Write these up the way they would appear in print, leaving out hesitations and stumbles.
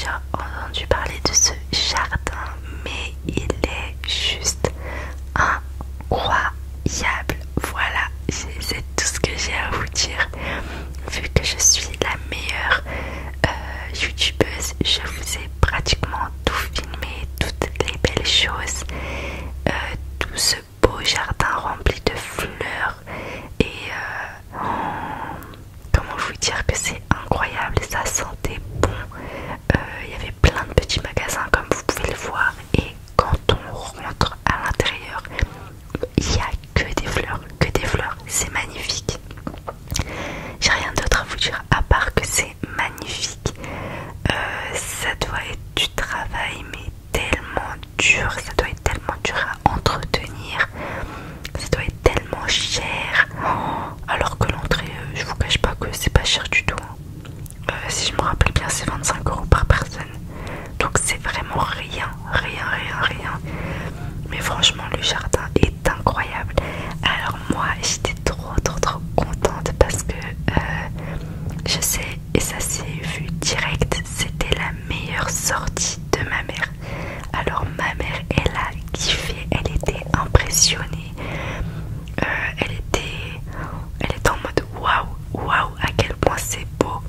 déjà entendu parler de ce jardin, mais il est juste incroyable. Voilà, c'est tout ce que j'ai à vous dire. Vu que je suis la meilleure youtubeuse, je vous ai pratiquement tout filmé, toutes les belles choses, tout ce beau jardin rempli de fleurs et comment vous dire que c'est incroyable, ça sentait bon. Il y avait plein de petits magasins comme vous pouvez le voir, et quand on rentre à l'intérieur, il n'y a que des fleurs, c'est magnifique. J'ai rien d'autre à vous dire à part que c'est magnifique. Ça doit être du travail, mais tellement dur, ça doit être tellement dur à entretenir, ça doit être tellement cher. Alors que l'entrée, je vous cache pas que c'est pas cher du tout. Si je me rappelle bien, c'est 25 € par personne. Donc c'est vraiment rien. Mais franchement, le jardin est incroyable. Alors moi, j'étais trop contente parce que je sais, et ça s'est vu direct, c'était la meilleure sortie de ma mère. Alors ma mère, elle a kiffé, elle était impressionnée. Elle était en mode waouh, à quel point c'est beau.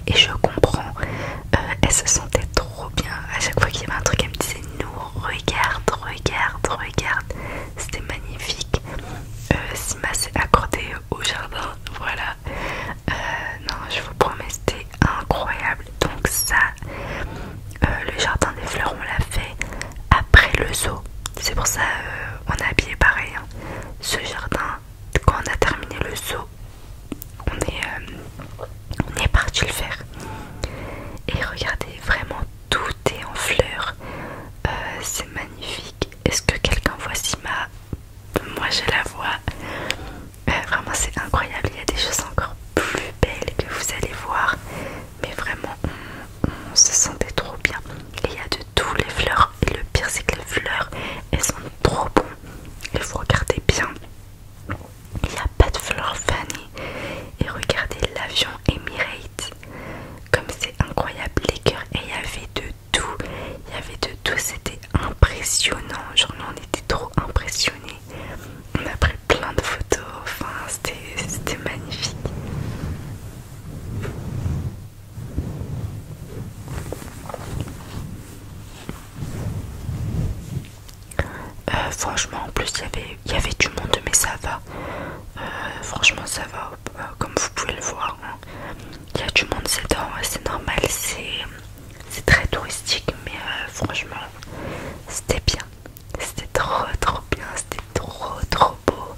Et je comprends, elle se sentait trop bien. À chaque fois qu'il y avait un truc, elle me disait nous, regarde. C'était magnifique. Sima s'est accordée au jardin, voilà. Non, je vous promets, c'était incroyable. Donc ça, le jardin des fleurs, on l'a fait après le zoo. C'est pour ça on a habillé pareil, hein. Ce jardin, quand on a terminé le zoo, on est parti le faire. Et regardez, vraiment tout est en fleurs. C'est magnifique. Est-ce que quelqu'un voit Sima? Moi je la vois. Vraiment c'est incroyable. Il y a des choses encore plus belles que vous allez voir. Mais vraiment on se sentait trop bien. Et il y a de tous les fleurs. Et le pire c'est que les fleurs, elles sont trop bonnes. Et vous regardez bien, il n'y a pas de fleurs fanées. Et regardez l'avion Emirates, comme c'est incroyable, les cœurs. Et il y avait de tout, c'était impressionnant. Genre on était trop impressionnés. On a pris plein de photos, enfin c'était magnifique. Franchement, en plus il y avait du monde, mais ça va. Franchement ça va, comme vous pouvez le voir, hein. Il y a du monde, c'est normal, c'est très touristique, mais franchement c'était bien, c'était trop bien, c'était trop beau.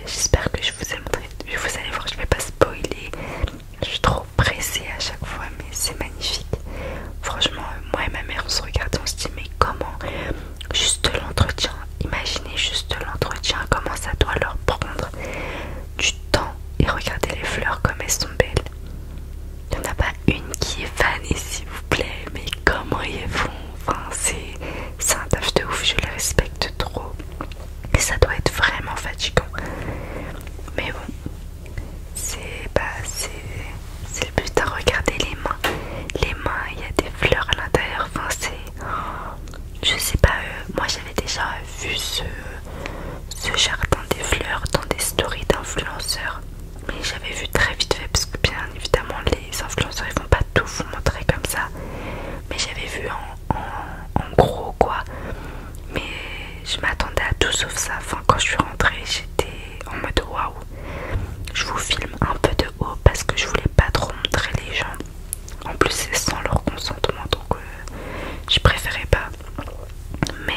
J'espère que je vous ai montré, vous allez voir, je vais pas spoiler, je suis trop pressée à chaque fois, mais c'est magnifique. Franchement, moi et ma mère on se regardait, on se dit mais comment juste l'entretien, imaginez juste l'entretien, comment ça doit leur prendre du temps. Et regardez les fleurs comme elles sont belles. Il n'y en a pas une qui est fanée s'il vous plaît, mais comment ils font, enfin c'est un taf de ouf, je les respecte trop. Et ça doit être vraiment fatigant. Mais bon, c'est le but, à regarder les mains. Les mains, il y a des fleurs à l'intérieur, enfin je sais pas, moi j'avais déjà vu ce jardin des fleurs dans des stories d'influenceurs, mais j'avais vu très vite fait parce que bien évidemment les influenceurs ils vont pas tout vous montrer comme ça, mais j'avais vu en gros quoi. Mais je m'attendais à tout sauf ça. Enfin, quand je suis rentrée, j'étais en mode waouh. Je vous filme un peu de haut parce que je voulais pas trop montrer les gens. En plus, c'est sans leur consentement, donc je préférais pas. Mais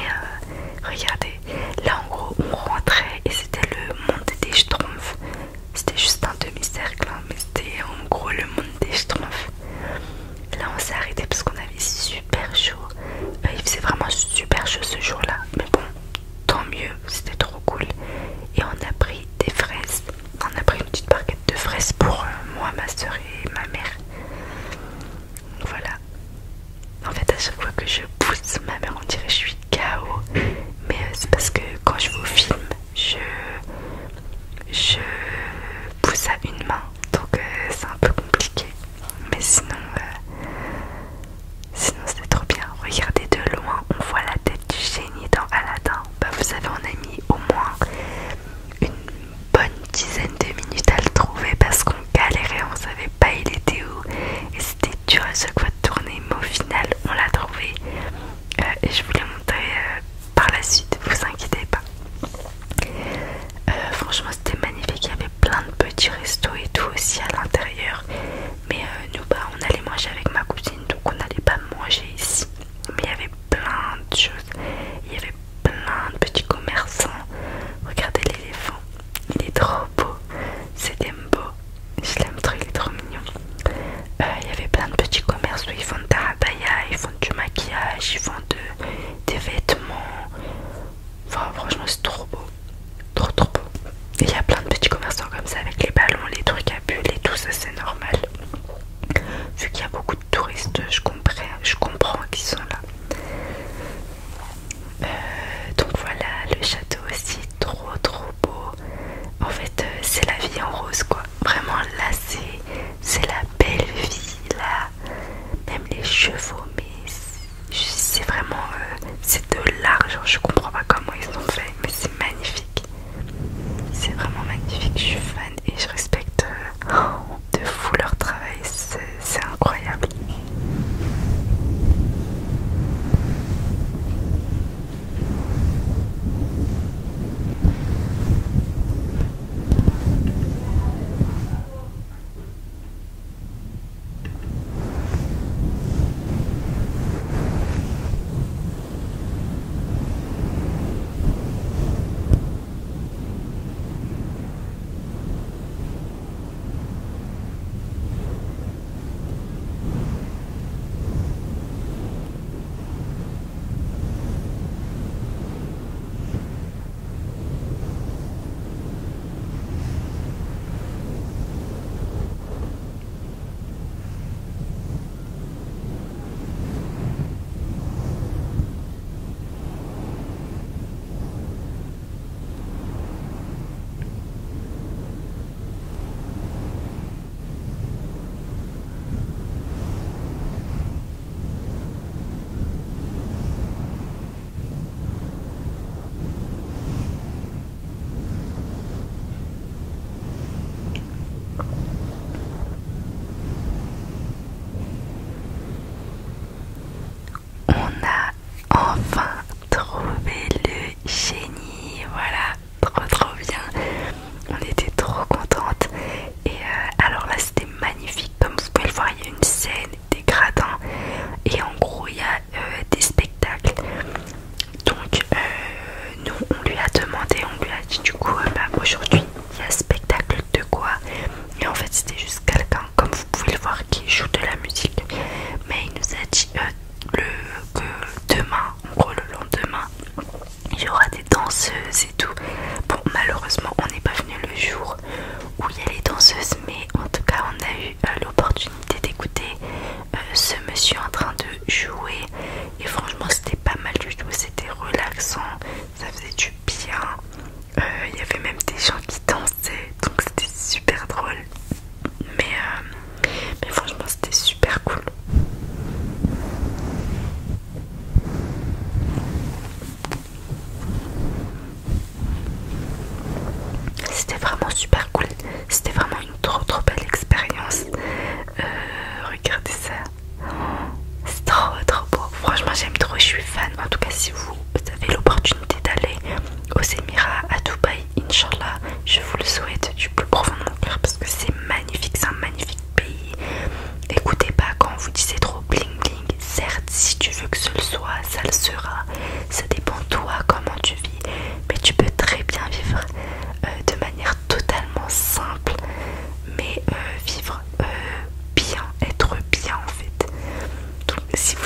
regardez, là en gros, on rentrait et c'était le monde des Schtroumpfs. C'était juste un demi-cercle, hein, mais c'était en gros le monde des Schtroumpfs. Là, on s'est arrêté parce qu'on avait super chaud. Il faisait vraiment super chaud ce jour-là, mais bon, tant mieux, c'était trop cool. Et on a pris des fraises, on a pris une petite barquette de fraises pour moi, ma soeur et ma mère. Voilà. En fait, à chaque fois que je pousse ma mère, on dirait que je suis KO. Mais c'est parce que quand je vous filme, je pousse à une main, donc c'est un peu compliqué. Mais sinon au final on l'a trouvé et je vous l'ai montré par la suite, vous inquiétez pas. Franchement c'était magnifique, il y avait plein de petits restos et tout aussi à l'intérieur, mais nous bah on allait manger avec ma cousine, donc on n'allait pas manger ici, mais il y avait plein de choses, il y avait plein de petits commerçants. Regardez l'éléphant, il est trop beau, c'est Dembo, je l'aime trop, il est trop mignon. Il y avait plein de petits commerces où ils font de tarabaya, ils font du maquillage, ils font des vêtements. Enfin franchement c'est trop beau, trop beau. Et il y a plein de petits commerçants comme ça avec les ballons, les trucs à bulles et tout ça, c'est normal. Vu qu'il y a beaucoup de touristes, je comprends qu'ils sont là. Donc voilà, le château aussi, trop beau. En fait c'est la vie en rose quoi. Vraiment là c'est la belle vie là. Même les chevaux, mais c'est vraiment c'est de l'art, genre je comprends pas comment ils ont fait, mais c'est magnifique. C'est vraiment magnifique, je suis fan et je respecte de fou leur travail, c'est incroyable. On a enfin trouvé le génie, voilà, trop bien. On était trop contente. Et alors là c'était magnifique, comme vous pouvez le voir, il y a une scène, des gradins et en gros il y a des spectacles. Donc nous on lui a demandé, on lui a dit du coup bah, aujourd'hui il y a spectacle de quoi. Et en fait c'était juste quelqu'un, comme vous pouvez le voir, qui joue de la musique. Mais il nous a dit que demain, en gros le lendemain, il y aura des danseuses et tout. Bon malheureusement on n'est pas venu le jour où il y a les danseuses, mais en tout cas on a eu l'opportunité d'écouter ce monsieur en train de jouer. Et franchement c'était pas mal du tout, c'était relaxant, ça faisait du bien. Il y avait même des gens qui dansaient, donc c'était super drôle. Mais franchement c'était super cool. C'était vraiment super cool, c'était vraiment une trop belle expérience. Regardez ça, c'est trop beau. Franchement j'aime trop, je suis fan. En tout cas si vous avez l'opportunité d'aller aux Émirats, à Dubaï, Inch'Allah, je vous le souhaite du plus profond de mon cœur parce que c'est magnifique, c'est un magnifique pays. Écoutez pas quand on vous dit c'est trop bling bling. Certes si tu veux que ce le soit, ça le sera. Ça dépend de toi comment tu vis, mais tu peux très bien vivre de manière totalement simple, mais vivre bien, être bien en fait. Donc si vous